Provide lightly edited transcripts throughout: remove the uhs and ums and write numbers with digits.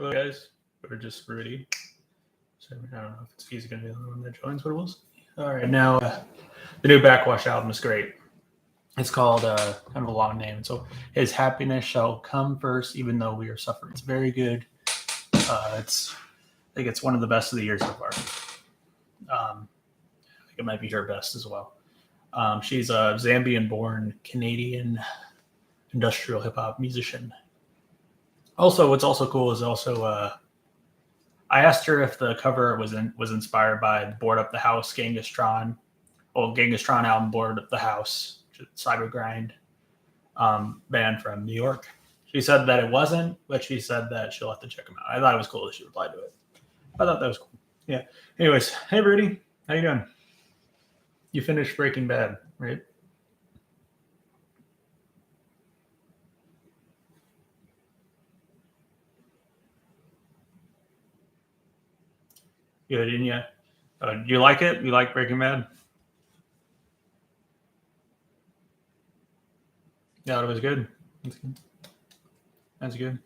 Hello, guys. Or just Rudy. So I don't know if he's going to be the one that joins, but we'll see. All right, now the new Backxwash album is great. It's called kind of a long name. So his happiness shall come first, even though we are suffering. It's very good. I think it's one of the best of the year so far. I think it might be her best as well. She's a Zambian-born Canadian industrial hip hop musician. Also, what's also cool is I asked her if the cover was inspired by Board Up the House Genghis Tron album Board Up the House, Cybergrind band from New York. She said that it wasn't, but she said that she'll have to check them out. I thought it was cool that she replied to it. I thought that was cool. Yeah. Anyways, hey Rudy, how you doing? You finished Breaking Bad, right? Good, didn't you? Do you like it? You like Breaking Bad? Yeah, it was good. That's good. That's good.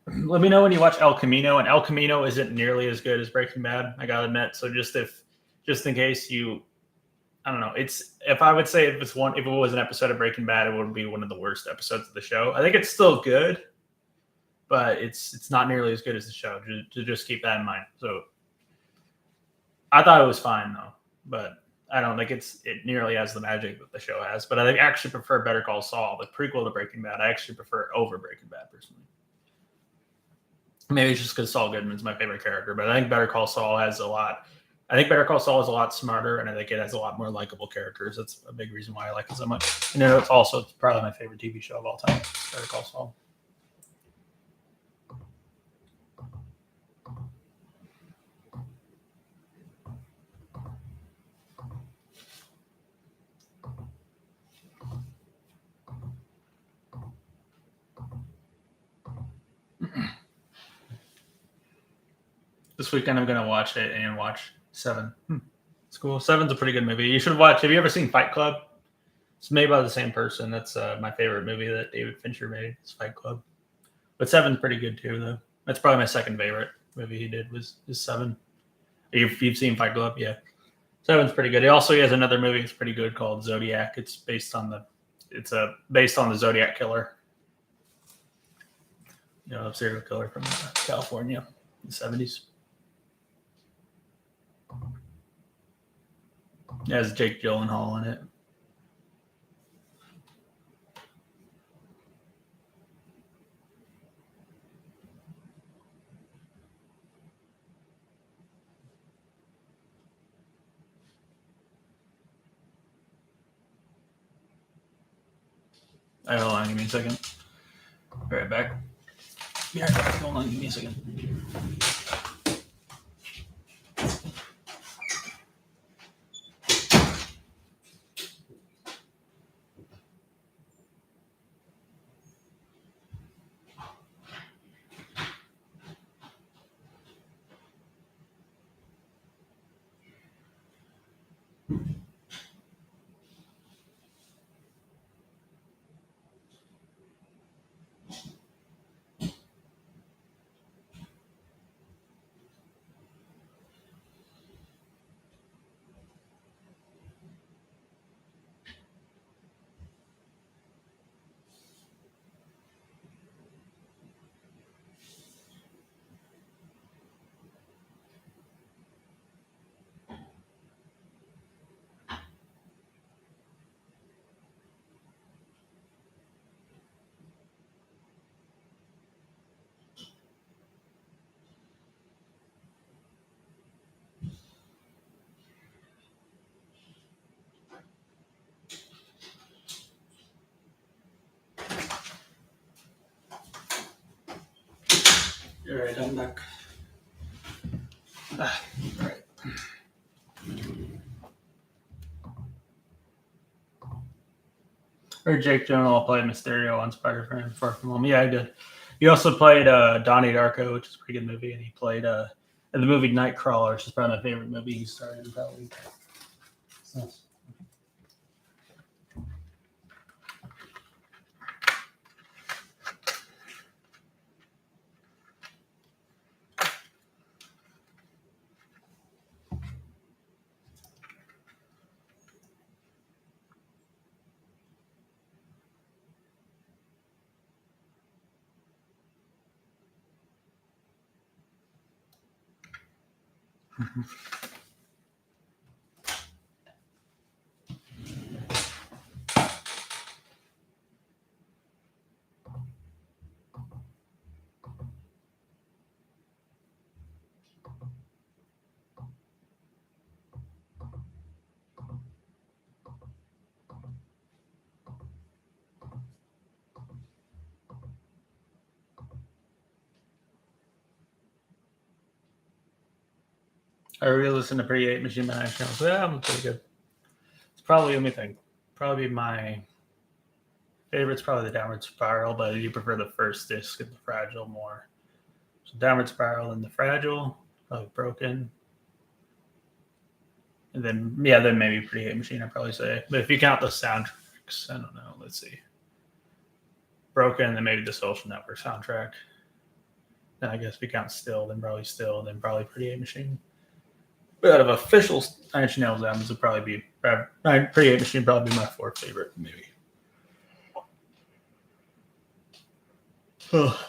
Let me know when you watch El Camino, and El Camino isn't nearly as good as Breaking Bad. I gotta admit. So just in case I don't know. If I would say if it was an episode of Breaking Bad, it would be one of the worst episodes of the show. I think it's still good, but it's not nearly as good as the show. To just keep that in mind. So I thought it was fine though, but I don't think it nearly has the magic that the show has. But I actually prefer Better Call Saul, the prequel to Breaking Bad. I actually prefer it over Breaking Bad personally. Maybe it's just because Saul Goodman's my favorite character, but I think Better Call Saul has a lot. I think Better Call Saul is a lot smarter, and I think it has a lot more likable characters. That's a big reason why I like it so much. And it's probably my favorite TV show of all time, Better Call Saul. This weekend I'm gonna watch it and watch Seven. It's cool. Seven's a pretty good movie. You should watch. Have you ever seen Fight Club? It's made by the same person. That's my favorite movie that David Fincher made. It's Fight Club. But Seven's pretty good too, though. That's probably my second favorite movie he did was Seven. You've seen Fight Club, yeah. Seven's pretty good. He has another movie that's pretty good called Zodiac. It's based on the Zodiac killer. A serial killer from California in the 70s. It has Jake Gyllenhaal in it. All right, hold on, give me a second. Be right back. Yeah, hold on, give me a second. All right, I'm back. All right. Or Jake Gyllenhaal played Mysterio on Spider-Man Far From Home. Yeah, I did. He also played Donnie Darko, which is a pretty good movie, and he played in the movie Nightcrawler, which is probably my favorite movie he starred in probably. So. I really listen to Pretty 8 Machine by Nine Inch Nails. Yeah, I'm pretty good. It's probably, let me think. Probably my favorite's probably the Downward Spiral, but I do prefer the first disc and the Fragile more. So Downward Spiral and the Fragile, probably Broken. And then, yeah, then maybe Pretty 8 Machine, I'd probably say. But if you count the soundtracks, I don't know. Let's see. Broken, and then maybe the Social Network soundtrack. Then I guess if you count Still, then probably Pretty 8 Machine. But out of official Nine Inch Nails albums, would probably be Pretty 8 Machine, probably be my fourth favorite, maybe. Oh.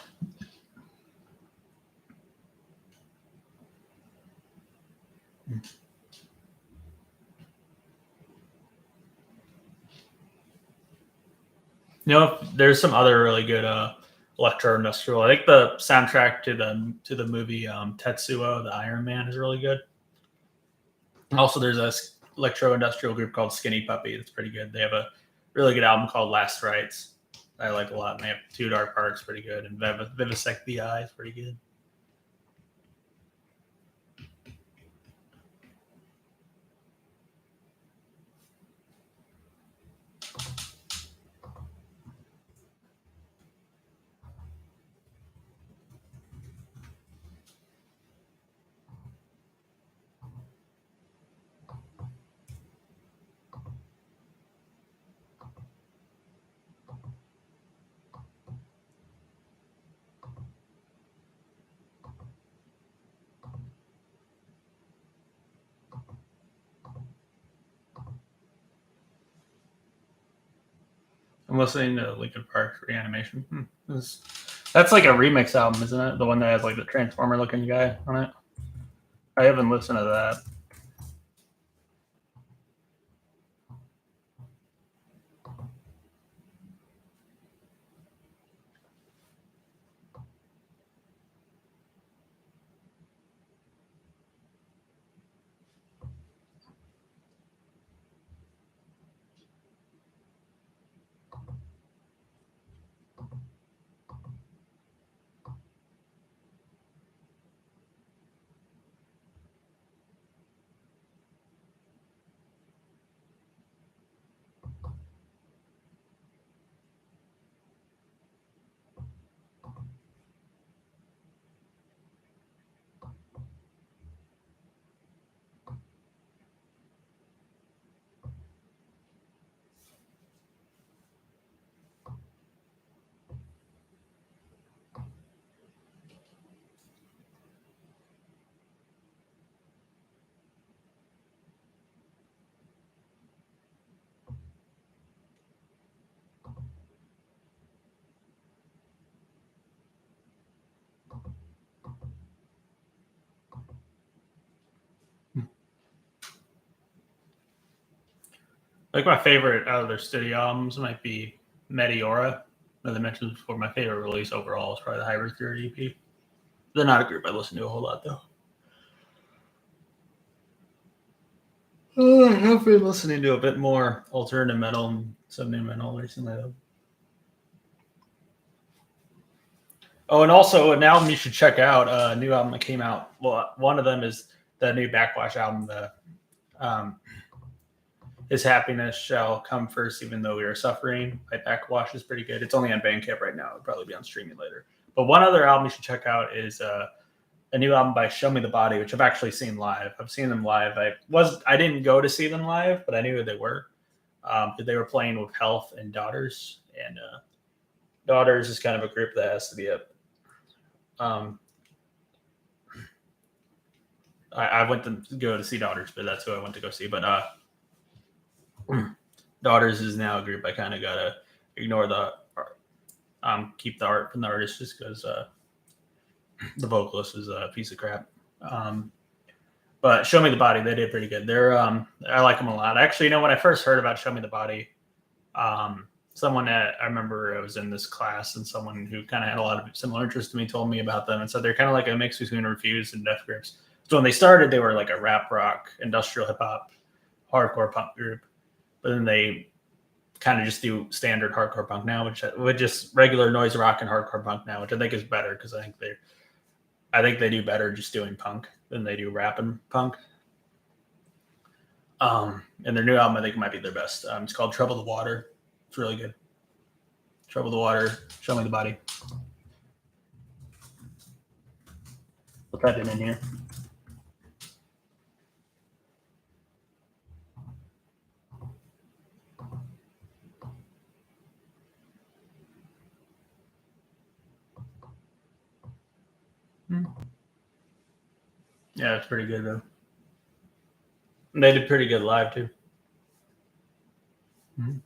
You know, there's some other really good electro industrial. I think the soundtrack to the movie Tetsuo, the Iron Man, is really good. Also, there's a electro industrial group called Skinny Puppy that's pretty good. They have a really good album called Last Rites. I like a lot. And they have Two Dark Parks, pretty good, and Vivisect the Eye is pretty good. I'm listening to Linkin Park Reanimation. That's like a remix album, isn't it? The one that has like the Transformer looking guy on it. I haven't listened to that. Like my favorite out of their studio albums might be Meteora. As I mentioned before, my favorite release overall is probably the Hybrid Theory EP. They're not a group I listen to a whole lot though. I have been listening to a bit more alternative metal and some new metal recently though. Oh, and also an album you should check out. A new album that came out. Well, one of them is the new Backxwash album. The His Happiness Shall Come First, Even Though We Are Suffering by Backxwash is pretty good. It's only on Bandcamp right now. It'll probably be on streaming later. But one other album you should check out is a new album by Show Me the Body, which I've actually seen live. I've seen them live. I didn't go to see them live, but I knew who they were. They were playing with Health and Daughters, and Daughters is kind of a group that has to be a. I went to go to see Daughters, but that's who I went to go see. But Daughters is now a group I kind of gotta ignore the keep the art from the artist just because the vocalist is a piece of crap. But Show Me the Body, they did pretty good. They're I like them a lot. Actually, when I first heard about Show Me the Body, someone that I remember I was in this class, and someone who kind of had a lot of similar interest to me told me about them, and said they're kind of like a mix between Refused and Death Grips. So when they started, they were like a rap rock, industrial hip hop, hardcore punk group, but then they kind of just do standard hardcore punk now, which with just regular noise rock and hardcore punk now, which I think is better because I think they do better just doing punk than they do rap and punk. And their new album, I think, might be their best. It's called Trouble the Water. It's really good. Trouble the Water, Show Me the Body. I'll type it in here. Yeah, it's pretty good, though. And they did pretty good live, too. Mm-hmm.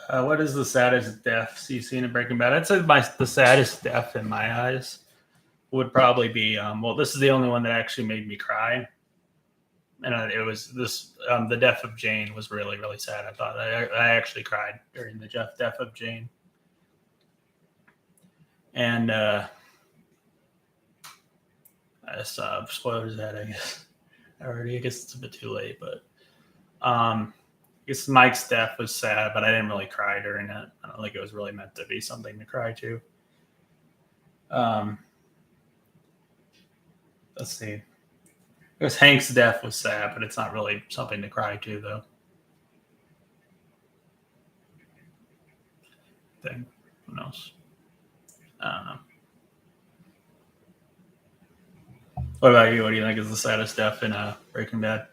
What is the saddest death you've seen in Breaking Bad? I'd say the saddest death in my eyes would probably be this is the only one that actually made me cry, and it was this the death of Jane was really, really sad. I thought I actually cried during the death of Jane, and I saw spoilers ahead. I guess it's a bit too late, but I guess Mike's death was sad, but I didn't really cry during it. I don't think it was really meant to be something to cry to. Let's see. I guess Hank's death was sad, but it's not really something to cry to, though. Thing. Who knows? I don't know. What about you? What do you think is the saddest death in Breaking Bad?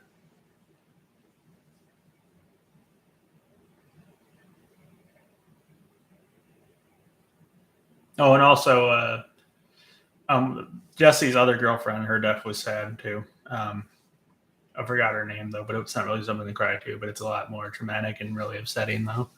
Oh, and also Jesse's other girlfriend, her death was sad too. I forgot her name though, but it's not really something to cry to. But it's a lot more traumatic and really upsetting though.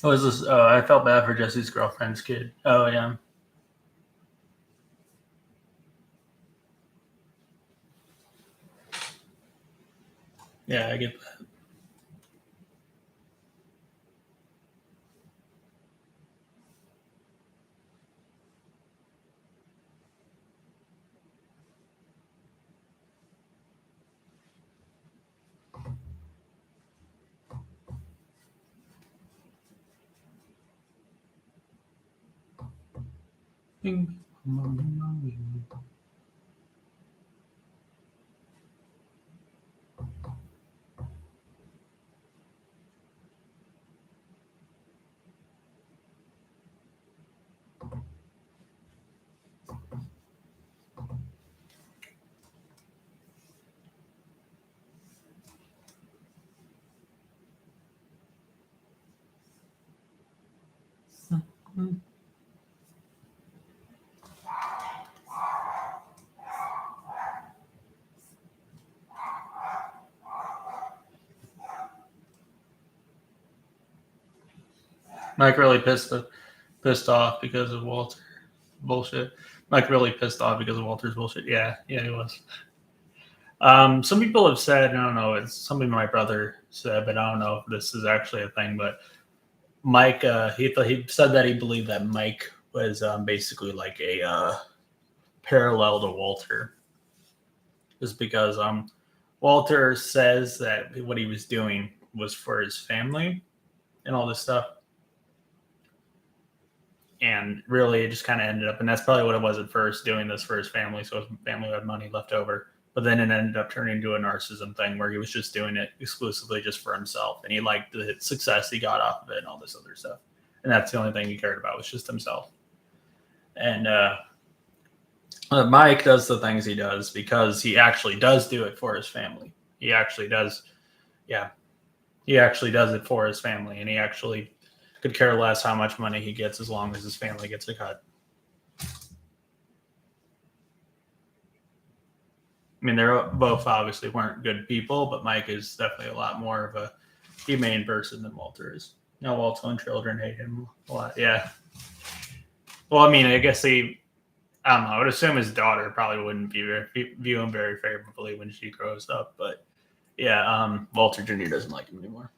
Oh, is this? I felt bad for Jesse's girlfriend's kid. Oh, yeah. Yeah, I get that. Mike really pissed off because of Walter bullshit. Mike really pissed off because of Walter's bullshit. Yeah, he was. Some people have said, I don't know, it's something my brother said, but I don't know if this is actually a thing. But Mike, he said that he believed that Mike was basically like a parallel to Walter, just because Walter says that what he was doing was for his family and all this stuff. And really, it just kind of ended up, and that's probably what it was at first, doing this for his family, so his family had money left over. But then it ended up turning into a narcissism thing where he was just doing it exclusively just for himself, and he liked the success he got off of it and all this other stuff. And that's the only thing he cared about was just himself. And Mike does the things he does because he actually does do it for his family. He actually does, yeah. He actually does it for his family, and he actually could care less how much money he gets as long as his family gets a cut. I mean, they're both obviously weren't good people, but Mike is definitely a lot more of a humane person than Walter is. Now, Walt's own children hate him a lot. Yeah. Well, I mean, I guess I don't know. I would assume his daughter probably wouldn't view him very favorably when she grows up. But yeah, Walter Jr. doesn't like him anymore.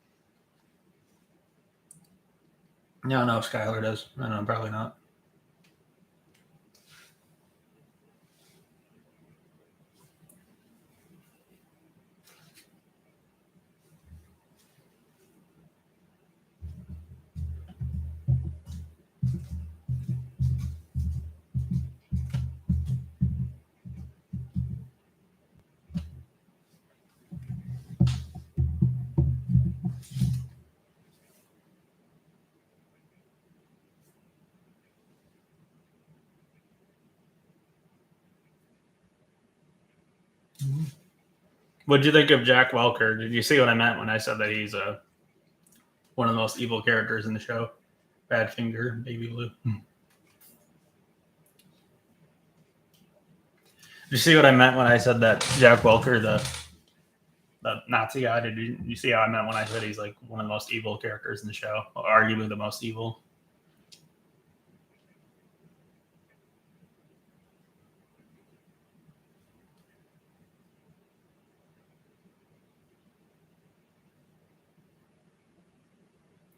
No, Skylar does. No, probably not. What'd you think of Jack Welker? Did you see what I meant when I said that he's one of the most evil characters in the show? Badfinger, Baby Blue. Did you see what I meant when I said that Jack Welker, the Nazi guy? Did you see how I meant when I said he's like one of the most evil characters in the show? Arguably the most evil.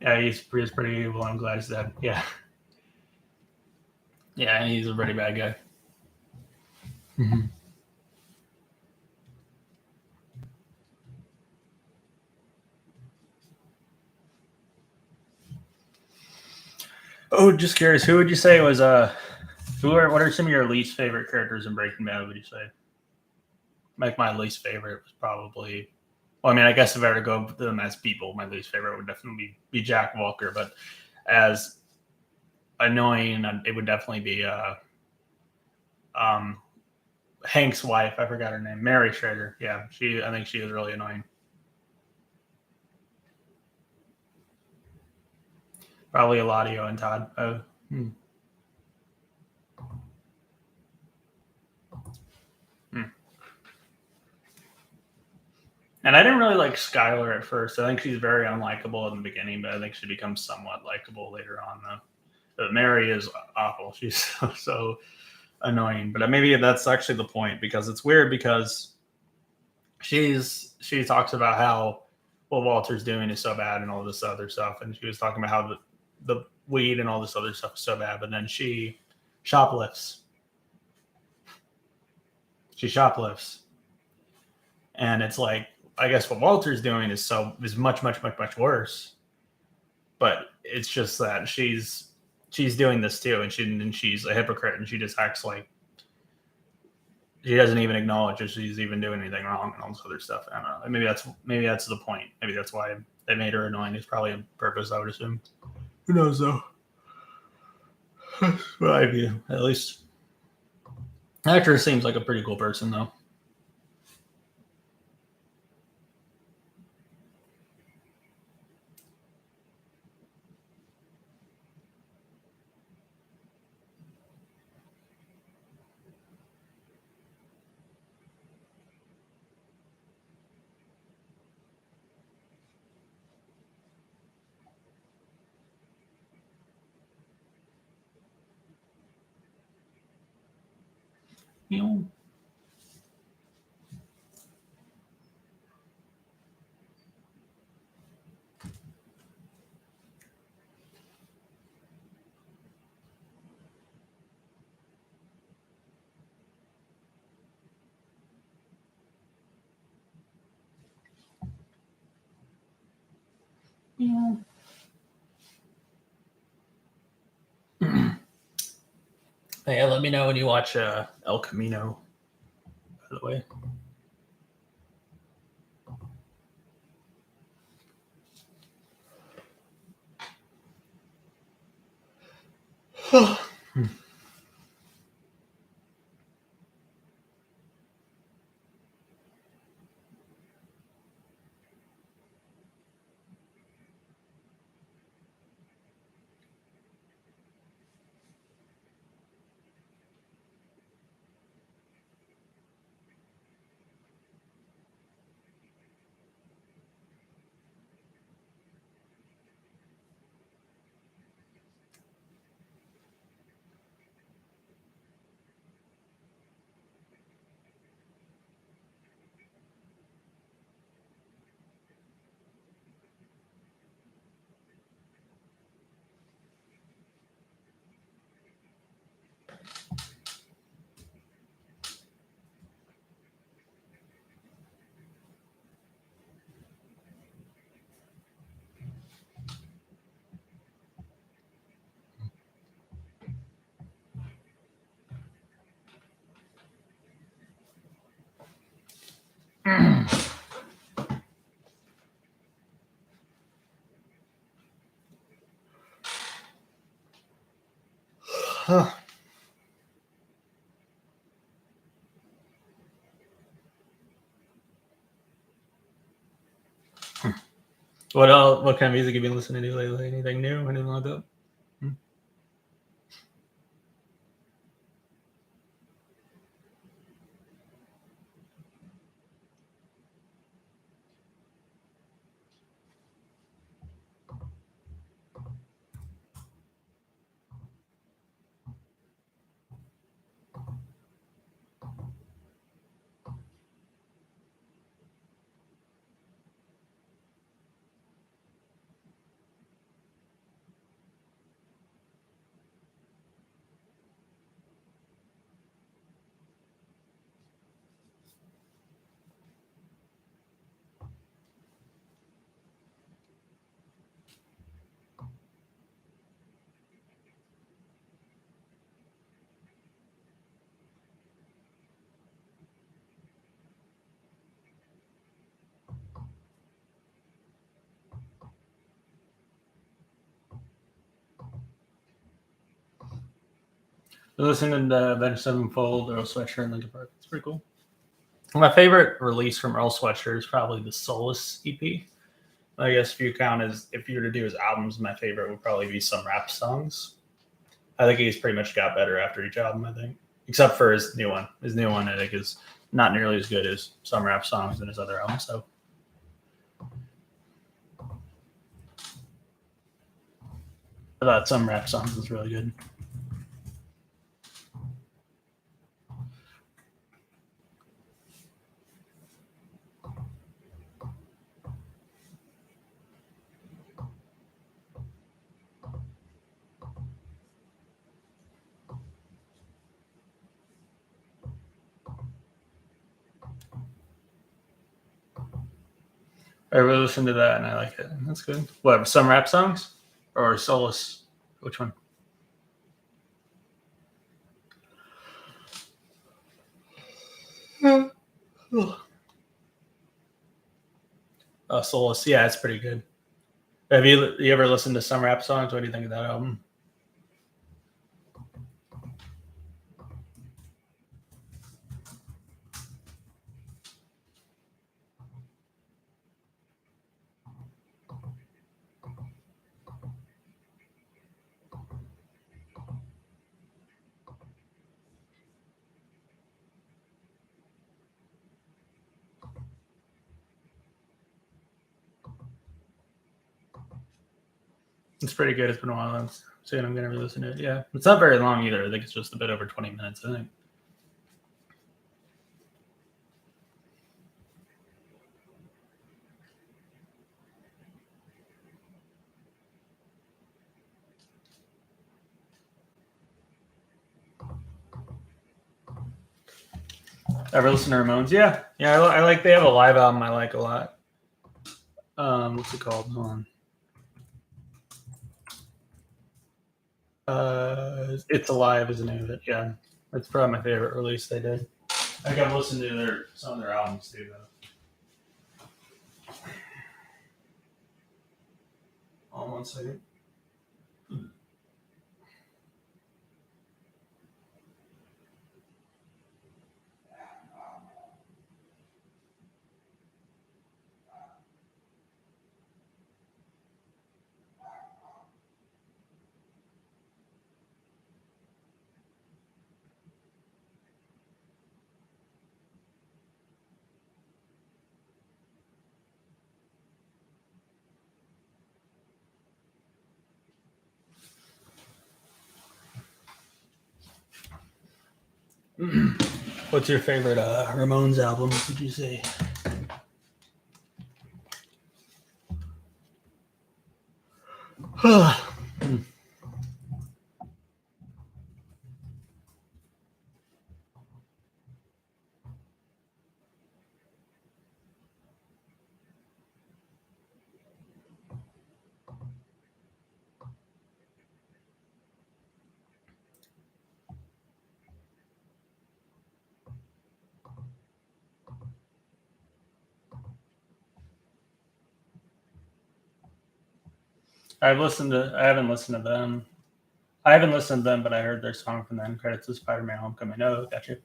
Yeah, he's pretty evil. I'm glad he's dead. Yeah. Yeah, he's a pretty bad guy. Mm-hmm. Oh, just curious, who would you say was what are some of your least favorite characters in Breaking Bad, would you say? Like my least favorite was probably, well, I mean, I guess if I were to go to them as people, my least favorite would definitely be Jack Walker, but as annoying, it would definitely be um, Hank's wife. I forgot her name, Mary Schrader. Yeah, I think she was really annoying. Probably Eladio and Todd. And I didn't really like Skylar at first. I think she's very unlikable in the beginning, but I think she becomes somewhat likable later on, though. But Mary is awful. She's so annoying. But maybe that's actually the point, because it's weird because she talks about how what Walter's doing is so bad and all this other stuff, and she was talking about how the weed and all this other stuff is so bad, but then she shoplifts. And it's like, I guess what Walter's doing is much worse. But it's just that she's doing this too, and she's a hypocrite, and she just acts like she doesn't even acknowledge that she's even doing anything wrong and all this other stuff. I don't know. Maybe that's the point. Maybe that's why they made her annoying. It's probably on purpose, I would assume. Who knows though? Well, I view, at least. The actor seems like a pretty cool person though. You know. Yeah. Hey, let me know when you watch El Camino, by the way. What kind of music have you been listening to lately? Anything new? Anything like that? Listening to Avenged Sevenfold, Earl Sweatshirt, and Linkin Park. It's pretty cool. My favorite release from Earl Sweatshirt is probably the Solace EP. I guess if you were to do his albums, my favorite would probably be Some Rap Songs. I think he's pretty much got better after each album, I think. Except for his new one. His new one, I think, is not nearly as good as Some Rap Songs and his other albums. So I thought some rap songs was really good. I really listened to that and I like it. That's good. What, some rap songs or Solus? Which one? Solus. Yeah, it's pretty good. Have you ever listened to some rap songs? What do you think of that album? It's pretty good. It's been a while. I'm saying I'm going to re-listen to it. Yeah, it's not very long either. I think it's just a bit over 20 minutes. I think. Ever listen to Ramones? Yeah, I like. They have a live album I like a lot. What's it called? Hold on. It's Alive is the name of it. Yeah, that's probably my favorite release they did. I think I've listened to some of their albums too, though. Hold on 1 second. What's your favorite Ramones album? Would you say? I haven't listened to them. I haven't listened to them, but I heard their song from the end credits of Spider-Man: Homecoming. Oh, gotcha.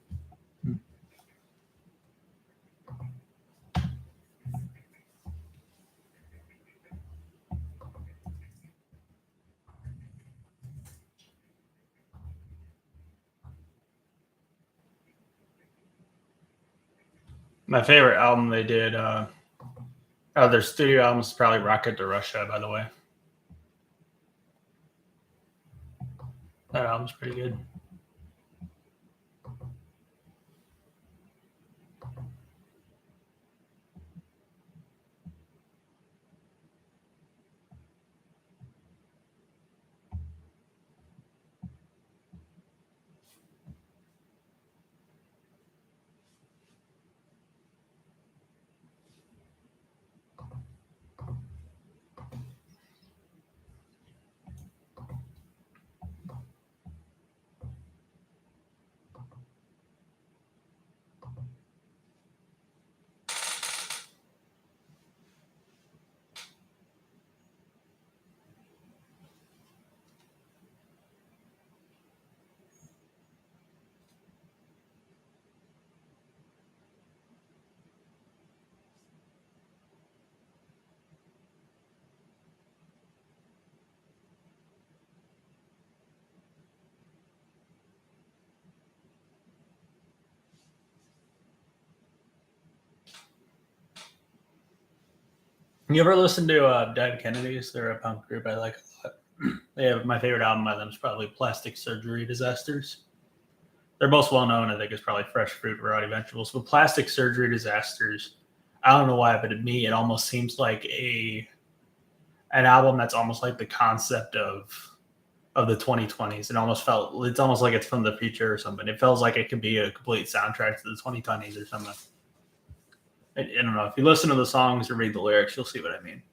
My favorite album they did, their studio album is probably Rocket to Russia, by the way. That album's pretty good. You ever listen to Dead Kennedys? They're a punk group I like a lot. My favorite album by them is probably Plastic Surgery Disasters. Their most well known, I think, is probably Fresh Fruit, Variety Vegetables. But Plastic Surgery Disasters, I don't know why, but to me, it almost seems like an album that's almost like the concept of the 2020s. It's almost like it's from the future or something. It feels like it could be a complete soundtrack to the 2020s or something. I don't know. If you listen to the songs or read the lyrics, you'll see what I mean.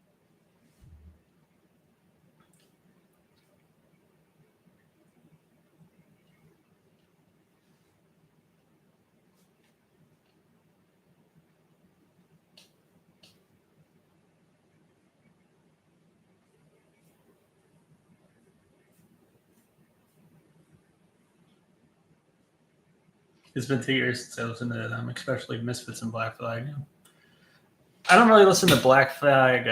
It's been 2 years since I listened to them, especially Misfits and Black Flag. I don't really listen to Black Flag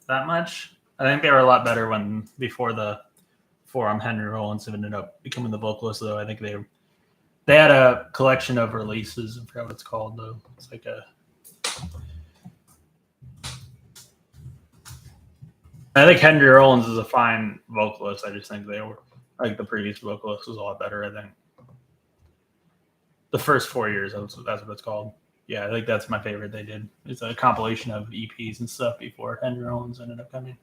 that much. I think they were a lot better before Henry Rollins ended up becoming the vocalist. Though I think they had a collection of releases. I forgot what it's called though. It's like I think Henry Rollins is a fine vocalist. I just think they were like the previous vocalist was a lot better. I think the first 4 years that's what it's called. Yeah, I think that's my favorite they did. It's a compilation of EPs and stuff before Henry Rollins ended up coming.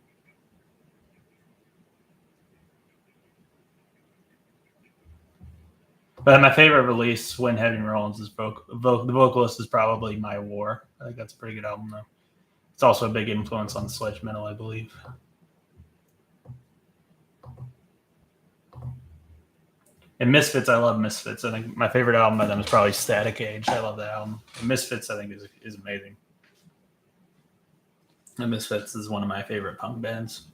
But my favorite release when Henry Rollins is the vocalist is probably My War. I think that's a pretty good album though. It's also a big influence on sludge metal, I believe. And Misfits, I love Misfits. I think my favorite album by them is probably Static Age. I love that album. And Misfits, I think, is amazing. And Misfits is one of my favorite punk bands.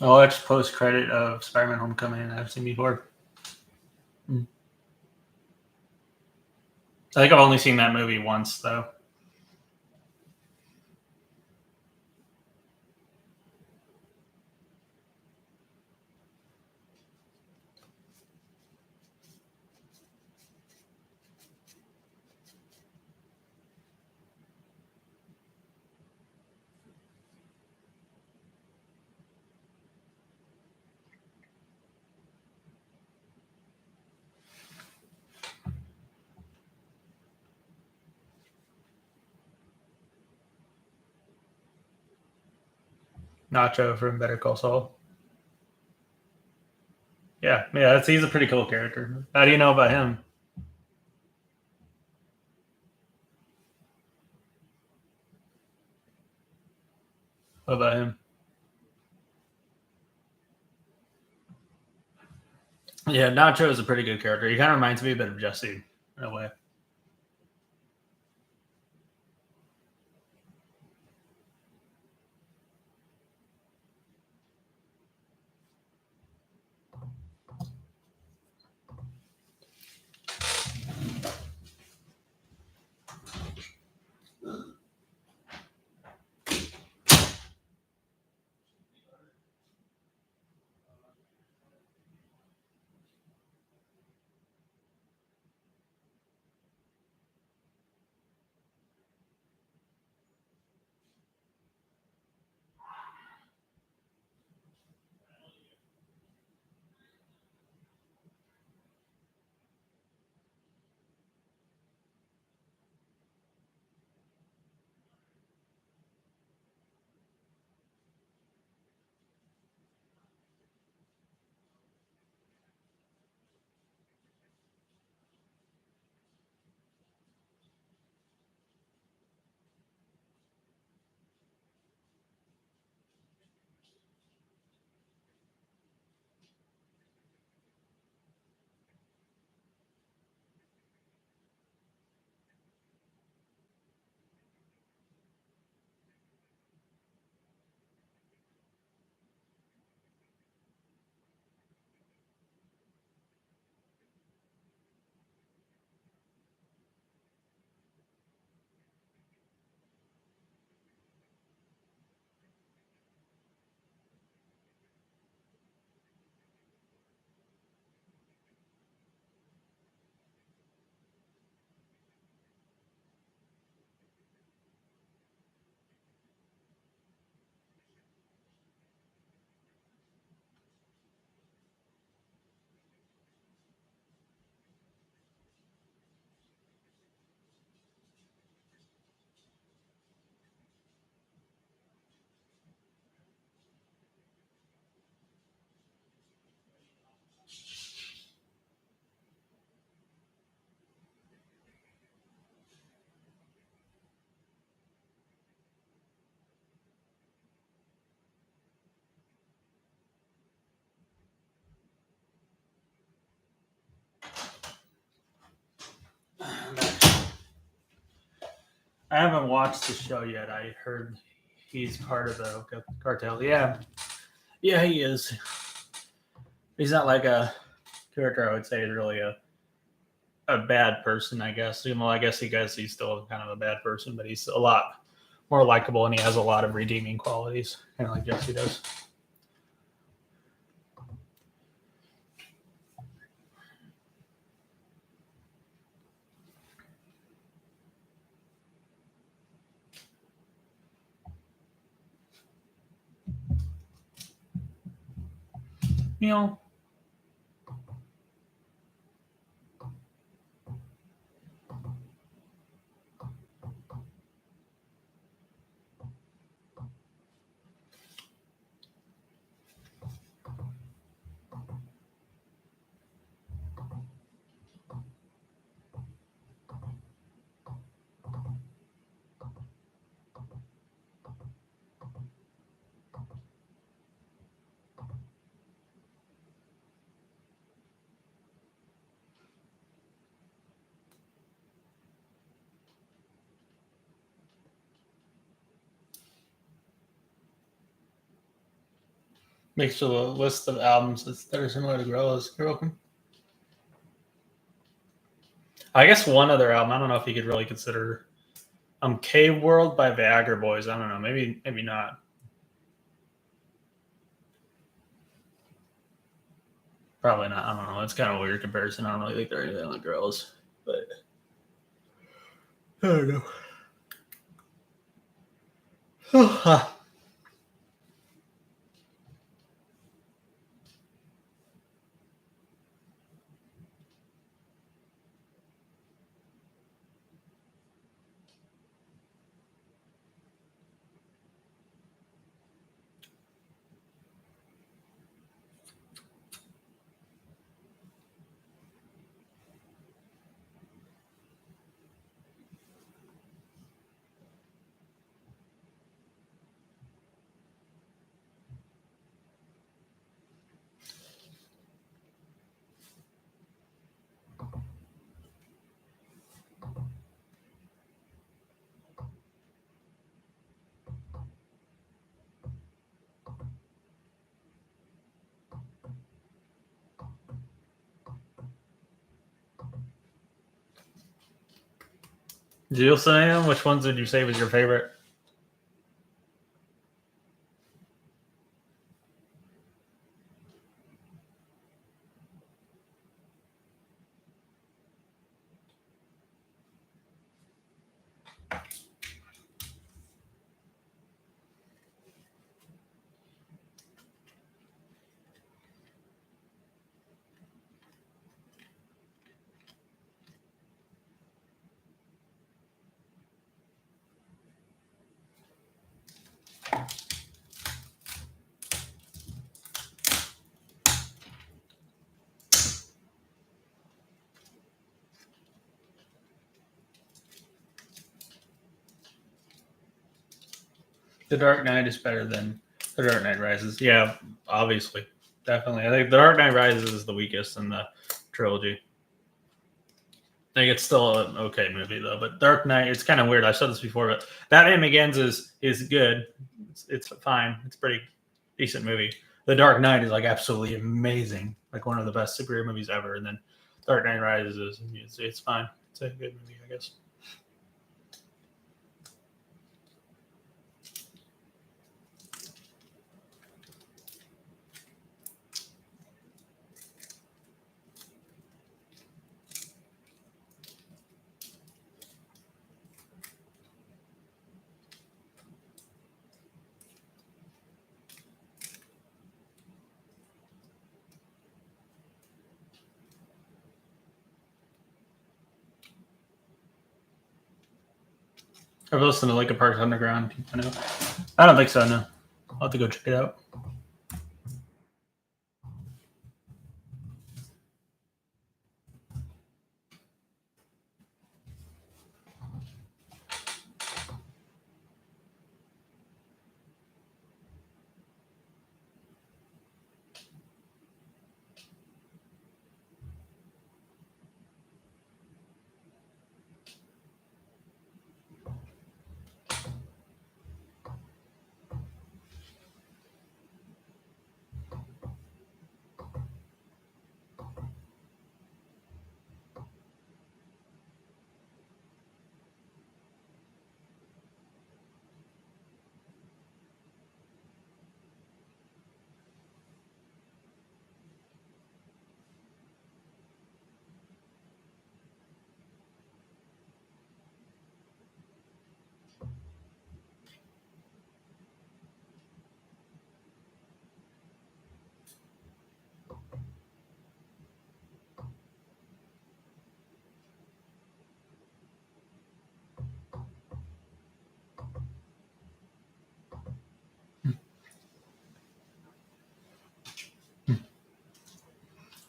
I'll watch post credit of Spider-Man: Homecoming. I've seen before. I think I've only seen that movie once though. Nacho from Better Call Saul. Yeah, he's a pretty cool character. How do you know about him? What about him? Yeah, Nacho is a pretty good character. He kind of reminds me a bit of Jesse in a way. I haven't watched the show yet. I heard he's part of the cartel. Yeah, yeah, he is. He's not like a character I would say is really a bad person. I guess. Well, I guess he's still kind of a bad person, but he's a lot more likable and he has a lot of redeeming qualities, kind of like Jesse does. You know. Makes a list of albums that are similar to Gorillaz. You're welcome. I guess one other album. I don't know if you could really consider Cave World by Viagra Boys. I don't know. Maybe not. Probably not. I don't know. It's kind of a weird comparison. I don't really think they're anything like Gorillaz, but I don't know. Jill Sam, which ones would you say was your favorite? The Dark Knight is better than The Dark Knight Rises. Yeah, obviously. Definitely. I think The Dark Knight Rises is the weakest in the trilogy. I think it's still an okay movie though, but Dark Knight, it's kind of weird. I've said this before, but Batman Begins is good. It's fine. It's a pretty decent movie. The Dark Knight is like absolutely amazing, like one of the best superhero movies ever. And then Dark Knight Rises it's fine. It's a good movie, I guess. I've listened to Linkin Park's Underground. I know. I don't think so. No, I'll have to go check it out.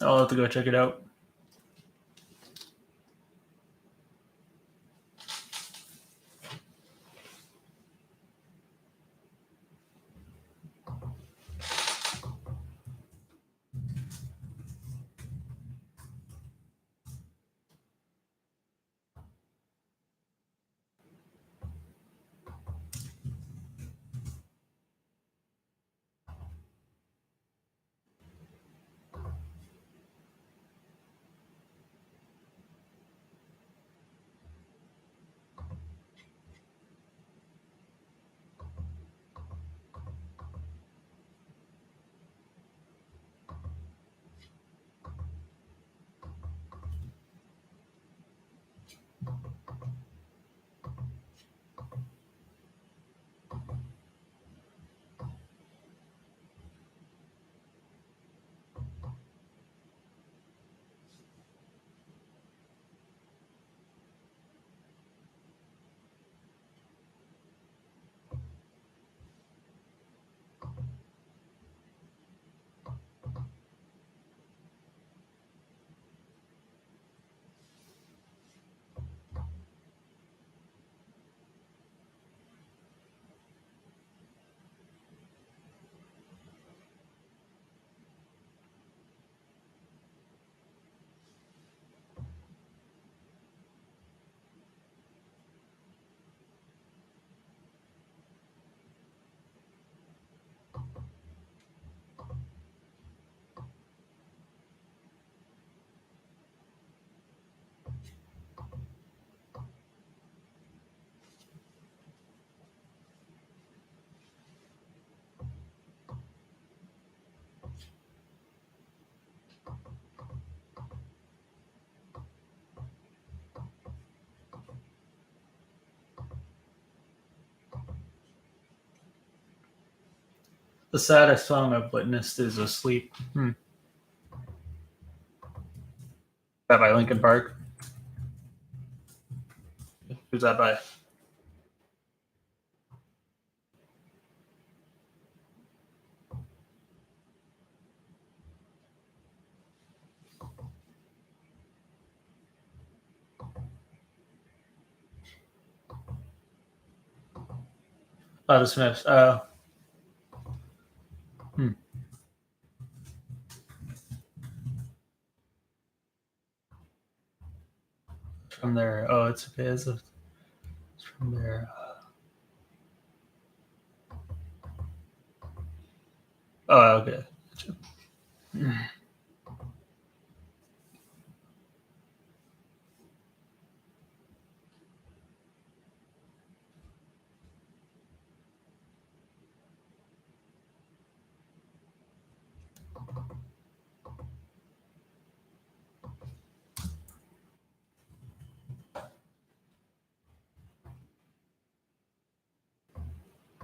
I'll have to go check it out. The saddest song I've witnessed is "Asleep." That by Linkin Park. Who's that by? Oh, the Smiths. From their. Oh, it's okay. It's from their. Oh, okay.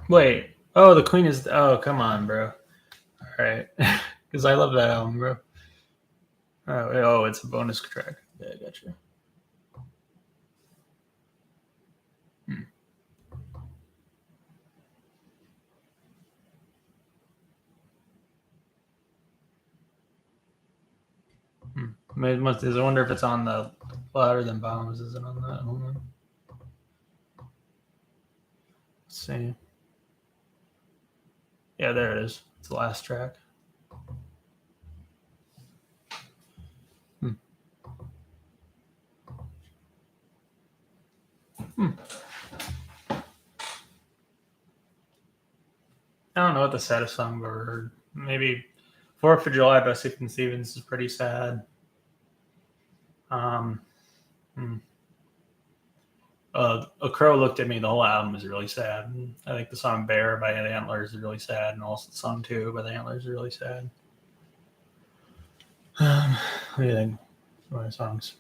Wait. Oh, the Queen is. Oh, come on, bro. All right, because I love that album, bro. Oh, it's a bonus track. Yeah, I got you. I wonder if it's on the Louder Than Bombs. Is it on that? Hold on. Let's see. Yeah, there it is. It's the last track. I don't know what the saddest song I've ever heard. Maybe Fourth of July by Stephen Stevens is pretty sad. A Crow Looked at Me, the whole album is really sad. I think the song Bear by the Antlers is really sad, and also the song Two by the Antlers is really sad. What do you think? What are the songs?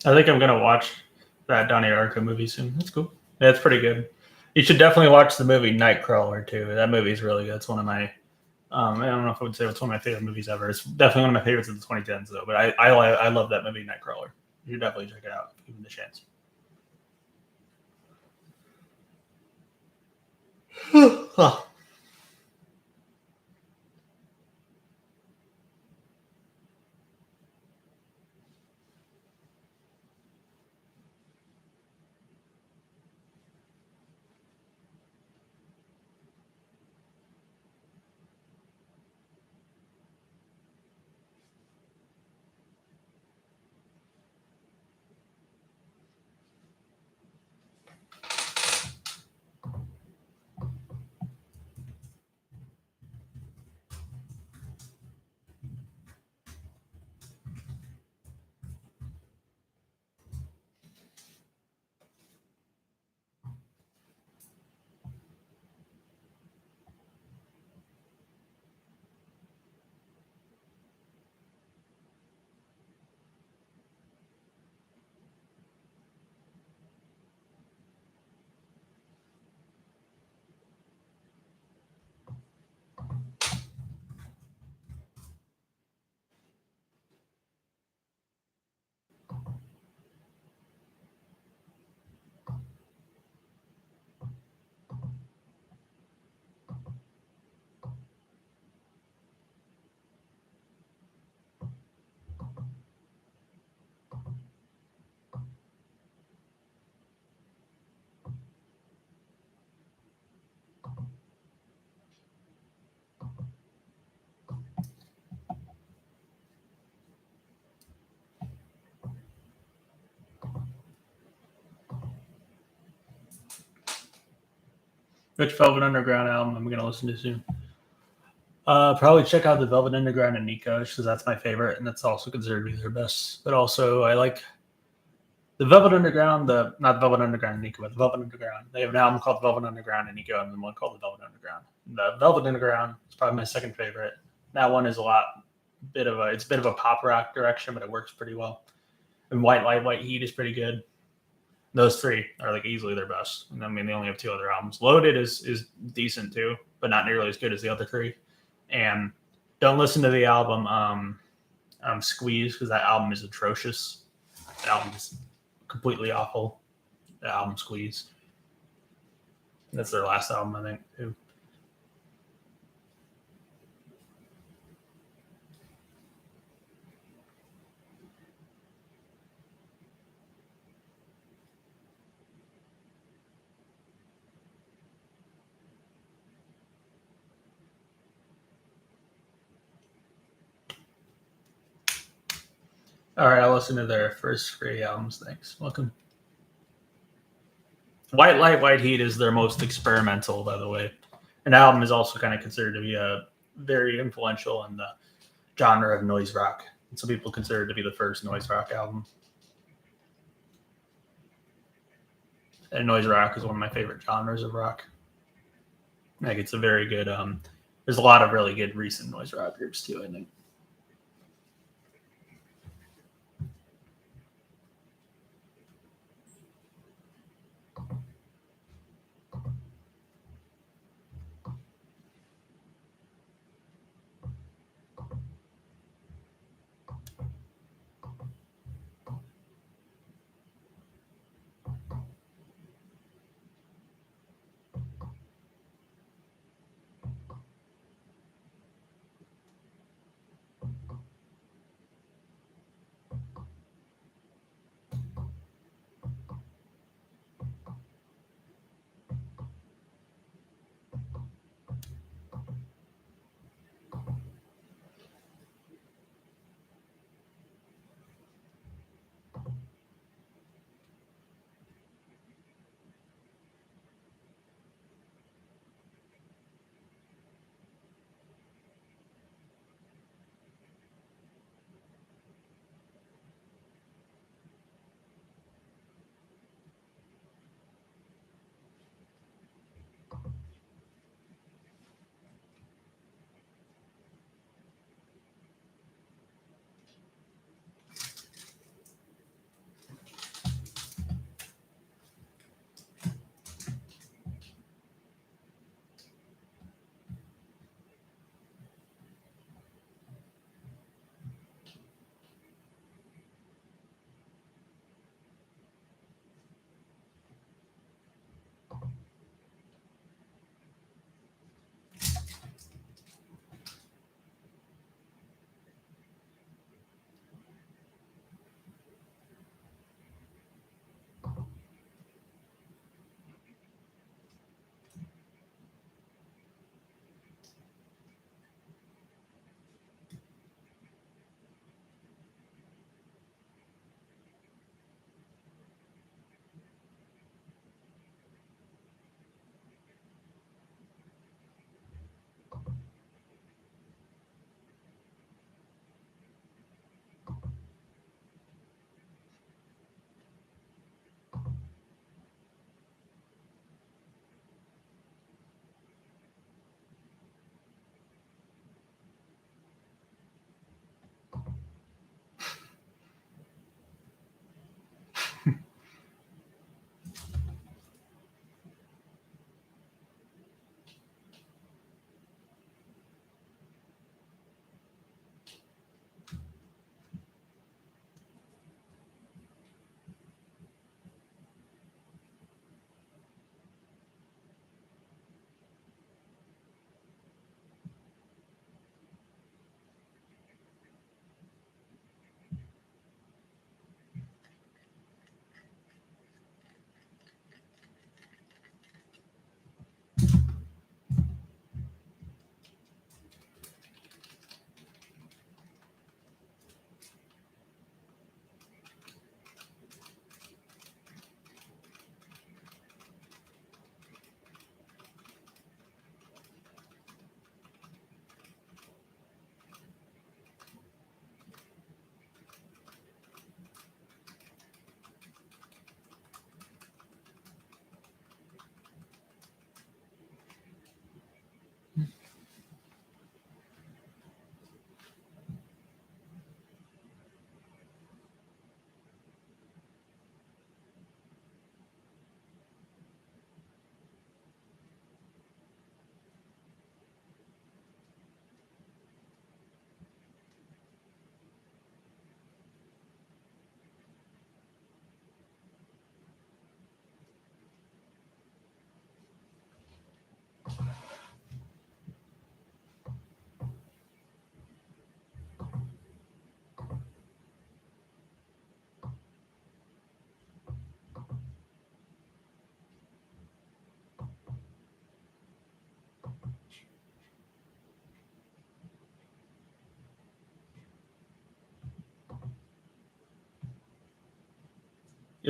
I think I'm gonna watch that Donnie Darko movie soon. That's cool. Yeah, it's pretty good. You should definitely watch the movie Nightcrawler too. That movie is really good. It's one of my I don't know if I would say it's one of my favorite movies ever. It's definitely one of my favorites of the 2010s though. But I love that movie Nightcrawler. You should definitely check it out, give it the chance. Huh. Which Velvet Underground album I'm gonna listen to soon? Probably check out the Velvet Underground and Nico because that's my favorite, and that's also considered to be their best. But also, I like the Velvet Underground, the not the Velvet Underground and Nico, but the Velvet Underground. They have an album called Velvet Underground and Nico, and then one called the Velvet Underground. The Velvet Underground is probably my second favorite. That one is it's a bit of a pop rock direction, but it works pretty well. And White Light, White Heat is pretty good. Those three are like easily their best. And I mean, they only have two other albums. Loaded is decent too, but not nearly as good as the other three. And don't listen to the album Squeeze because that album is atrocious. The album is completely awful. The album Squeeze. That's their last album, I think, too. All right, I'll listen to their first three albums. Thanks. Welcome. White Light, White Heat is their most experimental, by the way. An album is also kind of considered to be a very influential in the genre of noise rock. And some people consider it to be the first noise rock album. And noise rock is one of my favorite genres of rock. Like it's a very good. There's a lot of really good recent noise rock groups too. I think.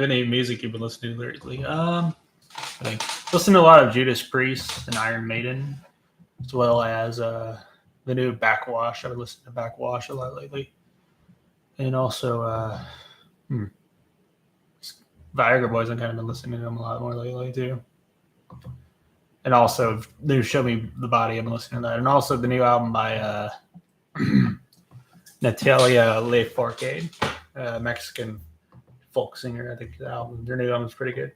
any music you've been listening to lately? I think listen to a lot of Judas Priest and Iron Maiden, as well as the new Backxwash. I've been listening to Backxwash a lot lately, and also Viagra Boys. I've kind of been listening to them a lot more lately too. And also, they Show Me the Body. I've been listening to that, and also the new album by Natalia Lafourcade, Mexican folk singer. I think their new album's pretty good.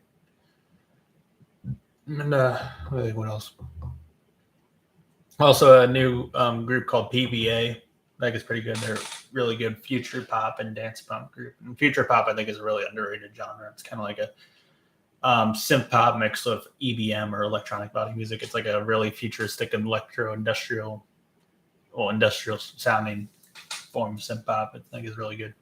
And what else? Also, a new group called PBA. I think it's pretty good. They're really good future pop and dance pop group. And future pop, I think, is a really underrated genre. It's kind of like a synth pop mixed with EBM or electronic body music. It's like a really futuristic industrial sounding form of synth pop. I think is really good.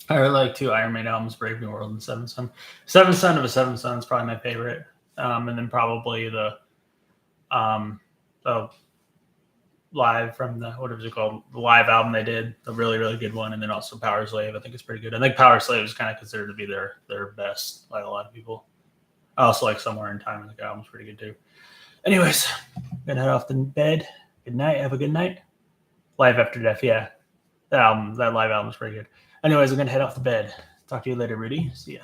I really like two Iron Maiden albums, Brave New World and Seventh Son. Seventh Son of a Seventh Son is probably my favorite. And then probably the live from the, what was it called? The live album they did, a really, really good one. And then also Power Slave, I think it's pretty good. I think Power Slave is kind of considered to be their best, like a lot of people. I also like Somewhere in Time. I think the album's pretty good too. Anyways, gonna head off to bed. Good night. Have a good night. Life After Death, yeah. That live album is pretty good. Anyways, I'm going to head off to bed. Talk to you later, Rudy. See ya.